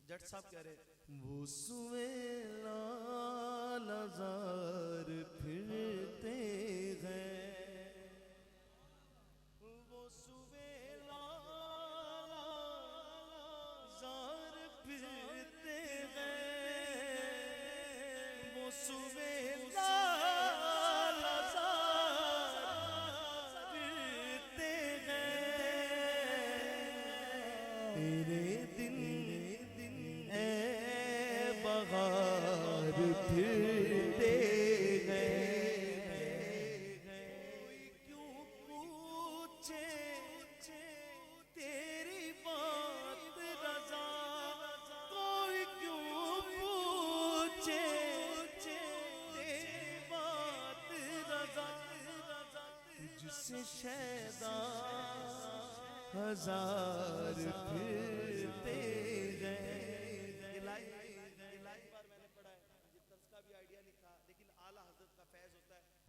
जट साहब कह रहे वो सुए लाल जार फिरते हैं, वो सुए लाल जार फिरते हैं, वो सुए लाल जार फिरते हैं। तेरे दिन बहार फिरते गए। कोई क्यों पूछे तेरी बात रज़ा, कोई क्यों पूछे तेरी बात रज़ा, तुझसे शैदा हजार फिरते